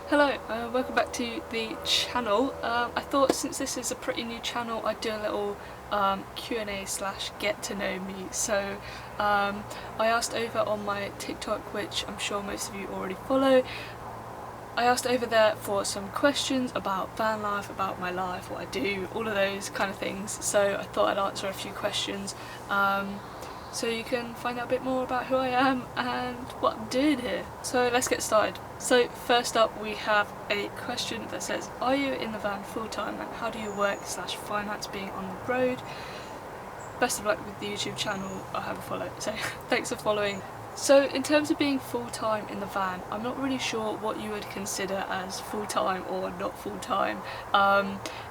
Hello, welcome back to the channel. I thought since this is a pretty new channel I'd do a little Q&A slash get to know me. So I asked over on my TikTok, which I'm sure most of you already follow, I asked over there for some questions about van life, about my life, what I do, all of those kind of things. So I thought I'd answer a few questions so you can find out a bit more about who I am and what I'm doing here. So let's get started. So first up we have a question that says, are you in the van full time and how do you work slash finance being on the road? Best of luck with the YouTube channel, I haven't followed, so thanks for following. So in terms of being full-time in the van, I'm not really sure what you would consider as full-time or not full-time.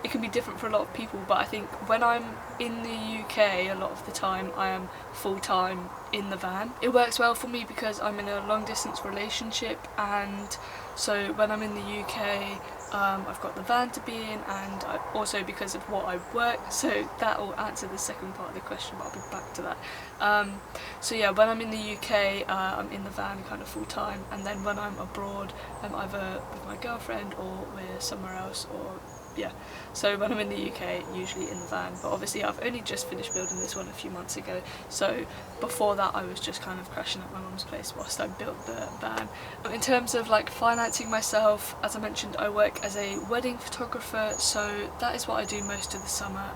It can be different for a lot of people, but I think when I'm in the UK a lot of the time I am full-time in the van. It works well for me because I'm in a long-distance relationship, and so when I'm in the UK I've got the van to be in, and also because of what I work, so that will answer the second part of the question, but I'll be back to that. So yeah, when I'm in the UK I'm in the van kind of full time, and then when I'm abroad I'm either with my girlfriend or we're somewhere else, or yeah, so when I'm in the UK usually in the van, but obviously I've only just finished building this one a few months ago, so before that I was just kind of crashing at my mum's place whilst I built the van. In terms of like financing myself, as I mentioned, I work as a wedding photographer, so that is what I do most of the summer.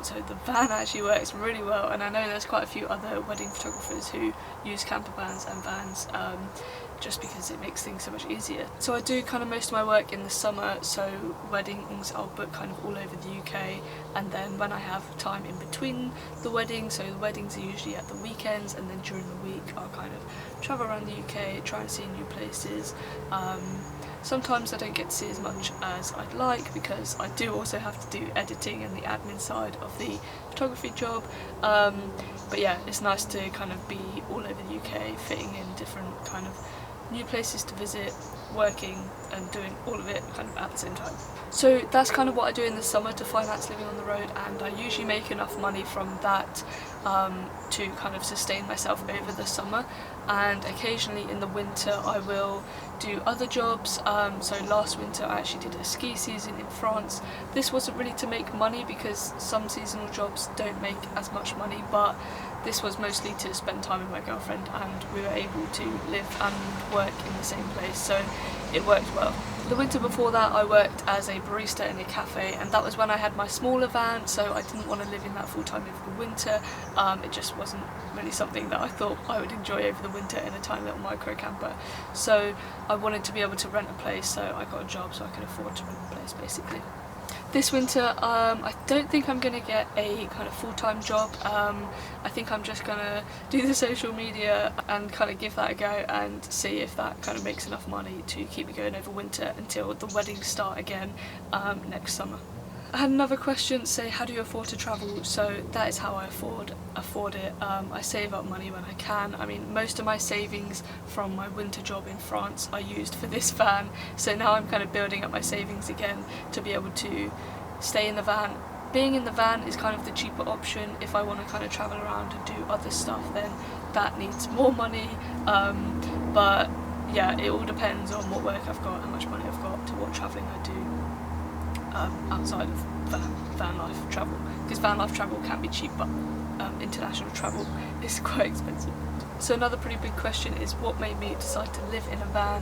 So the van actually works really well, and I know there's quite a few other wedding photographers who use camper vans and vans just because it makes things so much easier. So I do kind of most of my work in the summer, so weddings I'll book kind of all over the UK, and then when I have time in between the weddings, so the weddings are usually at the weekends, and then during the week I'll kind of travel around the UK, try and see new places. Sometimes I don't get to see as much as I'd like because I do also have to do editing and the admin side of the photography job, but yeah, it's nice to kind of be all over the UK, fitting in different kind of new places to visit, working and doing all of it kind of at the same time. So that's kind of what I do in the summer to finance living on the road, and I usually make enough money from that to kind of sustain myself over the summer, and occasionally in the winter I will do other jobs. So last winter I actually did a ski season in France. This wasn't really to make money because some seasonal jobs don't make as much money, but this was mostly to spend time with my girlfriend, and we were able to live and work in the same place, so it worked well. The winter before that I worked as a barista in a cafe, and that was when I had my smaller van, so I didn't want to live in that full time over the winter. It just wasn't really something that I thought I would enjoy over the winter in a tiny little micro camper. So I wanted to be able to rent a place, so I got a job so I could afford to rent a place basically. This winter I don't think I'm going to get a kind of full-time job. I think I'm just going to do the social media and kind of give that a go and see if that kind of makes enough money to keep me going over winter until the weddings start again next summer. I had another question say, how do you afford to travel? So that is how I afford it. I save up money when I can. I mean, most of my savings from my winter job in France I used for this van, so now I'm kind of building up my savings again to be able to stay in the van. Being in the van is kind of the cheaper option. If I want to kind of travel around and do other stuff, then that needs more money, but yeah, it all depends on what work I've got, how much money I've got, to what travelling I do outside of van life travel, because van life travel can be cheap, but international travel is quite expensive. So another pretty big question is what made me decide to live in a van.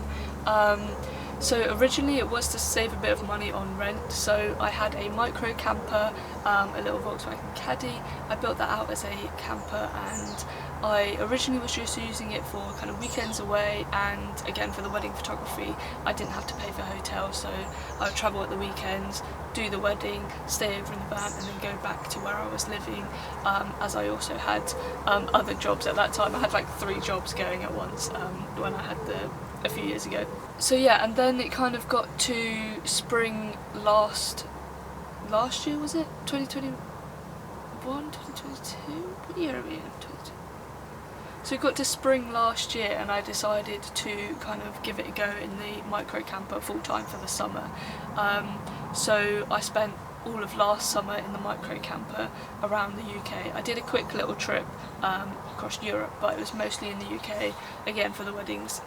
So originally it was to save a bit of money on rent, so I had a micro camper, a little Volkswagen Caddy. I built that out as a camper, and I originally was just using it for kind of weekends away, and again for the wedding photography I didn't have to pay for hotels, so I would travel at the weekends, do the wedding, stay over in the van, and then go back to where I was living, as I also had other jobs at that time. I had like 3 jobs going at once when I had a few years ago. So yeah, and then it kind of got to spring last year, was it? 2021? 2022? What year are we in? 2022. So it got to spring last year and I decided to kind of give it a go in the micro camper full time for the summer. So I spent all of last summer in the micro camper around the UK. I did a quick little trip across Europe, but it was mostly in the UK, again for the weddings.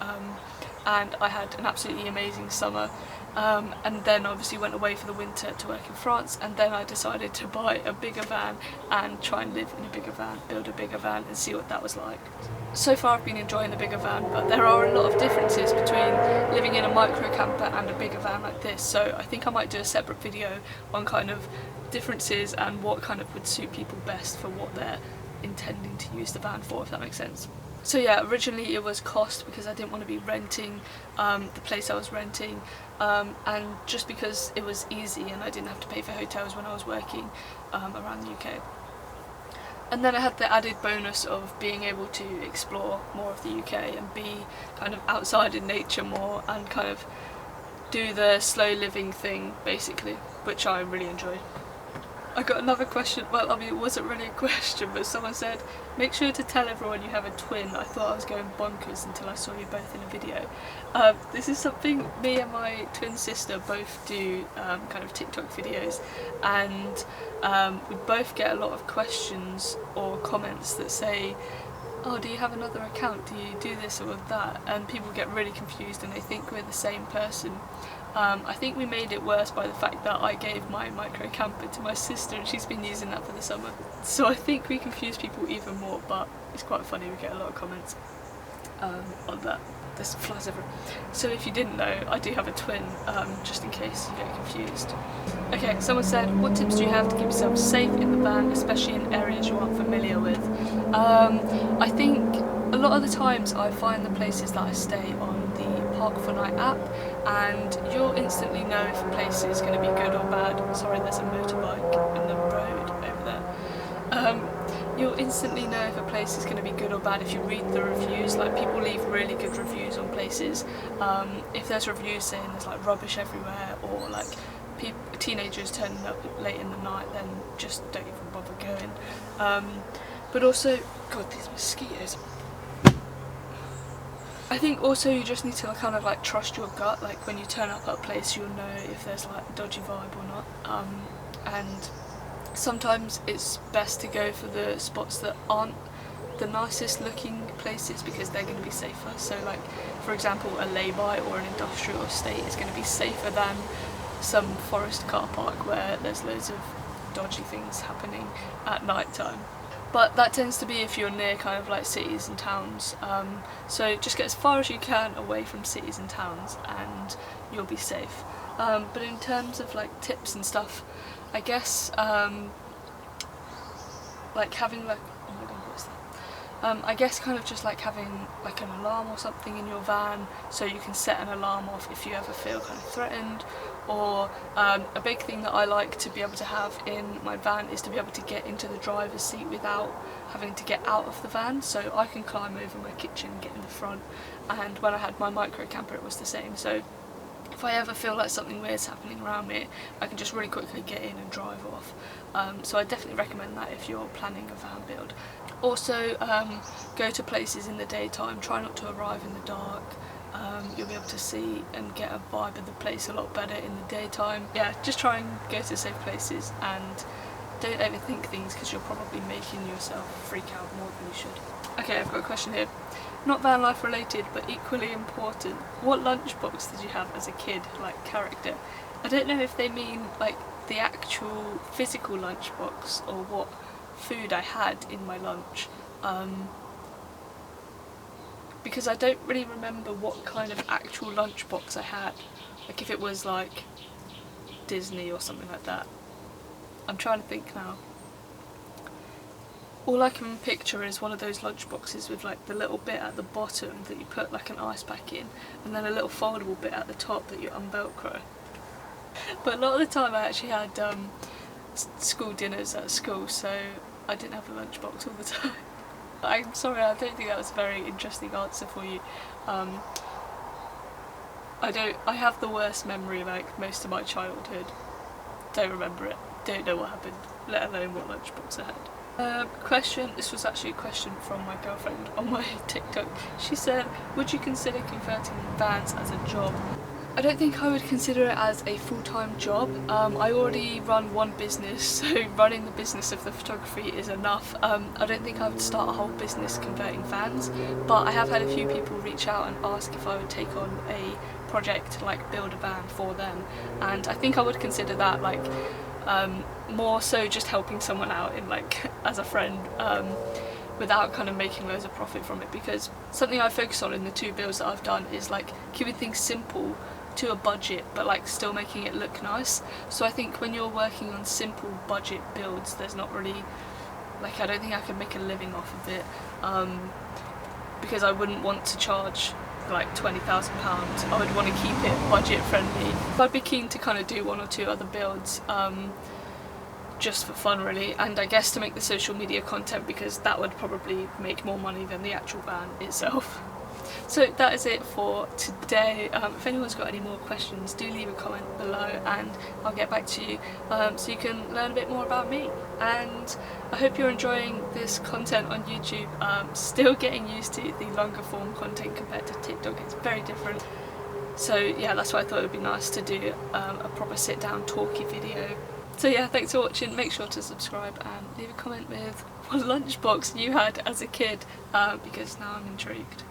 and I had an absolutely amazing summer. And then obviously went away for the winter to work in France, and then I decided to buy a bigger van and try and live in a bigger van, build a bigger van and see what that was like. So far I've been enjoying the bigger van, but there are a lot of differences between living in a micro camper and a bigger van like this, so I think I might do a separate video on kind of differences and what kind of would suit people best for what they're intending to use the van for, if that makes sense. So yeah, originally it was cost because I didn't want to be renting the place I was renting, and just because it was easy and I didn't have to pay for hotels when I was working around the UK. And then I had the added bonus of being able to explore more of the UK and be kind of outside in nature more and kind of do the slow living thing basically, which I really enjoyed. I got another question, well I mean it wasn't really a question, but someone said, make sure to tell everyone you have a twin. I thought I was going bonkers until I saw you both in a video. This is something me and my twin sister both do, kind of TikTok videos, and we both get a lot of questions or comments that say, oh, do you have another account, do you do this or that, and people get really confused and they think we're the same person. I think we made it worse by the fact that I gave my micro camper to my sister and she's been using that for the summer. So I think we confuse people even more, but it's quite funny, we get a lot of comments on that. There's flies everywhere. So if you didn't know, I do have a twin, just in case you get confused. Okay, someone said, what tips do you have to keep yourself safe in the van, especially in areas you aren't familiar with? I think a lot of the times I find the places that I stay on the Park for Night app, and you'll instantly know if a place is going to be good or bad. Sorry, there's a motorbike in the road over there. You'll instantly know if a place is going to be good or bad if you read the reviews. Like, people leave really good reviews on places. If there's reviews saying there's like rubbish everywhere, or like teenagers turning up late in the night, then just don't even bother going. But also, God, these mosquitoes. I think also you just need to kind of like trust your gut. Like, when you turn up at a place, you'll know if there's like a dodgy vibe or not. And sometimes it's best to go for the spots that aren't the nicest looking places because they're going to be safer. So like, for example, a lay-by or an industrial estate is going to be safer than some forest car park where there's loads of dodgy things happening at night time. But that tends to be if you're near kind of like cities and towns, so just get as far as you can away from cities and towns and you'll be safe. But in terms of like tips and stuff, I guess like having like, oh my god, what's that? I guess kind of just like having like an alarm or something in your van, so you can set an alarm off if you ever feel kind of threatened. Or a big thing that I like to be able to have in my van is to be able to get into the driver's seat without having to get out of the van, so I can climb over my kitchen and get in the front. And when I had my micro camper it was the same, so if I ever feel like something weird's happening around me, I can just really quickly get in and drive off. So I definitely recommend that if you're planning a van build. Also, go to places in the daytime, try not to arrive in the dark. You'll be able to see and get a vibe of the place a lot better in the daytime. Yeah, just try and go to safe places and don't overthink things because you're probably making yourself freak out more than you should. Okay, I've got a question here. Not van life related, but equally important. What lunchbox did you have as a kid, like character? I don't know if they mean like the actual physical lunchbox or what food I had in my lunch. Because I don't really remember what kind of actual lunchbox I had. Like if it was like Disney or something like that. I'm trying to think now. All I can picture is one of those lunchboxes with like the little bit at the bottom that you put like an ice pack in, and then a little foldable bit at the top that you unvelcro. But a lot of the time I actually had school dinners at school, so I didn't have a lunchbox all the time. I'm sorry, I don't think that was a very interesting answer for you. I have the worst memory like most of my childhood. Don't remember it, don't know what happened, let alone what lunchbox I had. Question, this was actually a question from my girlfriend on my TikTok. She said, would you consider converting vans as a job? I don't think I would consider it as a full-time job. I already run one business, so running the business of the photography is enough. I don't think I would start a whole business converting vans, but I have had a few people reach out and ask if I would take on a project to like build a van for them, and I think I would consider that like more so just helping someone out in like as a friend, without kind of making loads of profit from it, because something I focus on in the 2 builds that I've done is like keeping things simple to a budget but like still making it look nice. So I think when you're working on simple budget builds, there's not really like, I don't think I could make a living off of it, because I wouldn't want to charge like £20,000. I would want to keep it budget friendly. I'd be keen to kind of do 1 or 2 other builds, just for fun really, and I guess to make the social media content, because that would probably make more money than the actual van itself. So that is it for today. If anyone's got any more questions, do leave a comment below and I'll get back to you, so you can learn a bit more about me. And I hope you're enjoying this content on YouTube. Still getting used to the longer form content compared to TikTok, it's very different. So yeah, that's why I thought it would be nice to do a proper sit down talky video. So yeah, thanks for watching, make sure to subscribe and leave a comment with what lunchbox you had as a kid, because now I'm intrigued.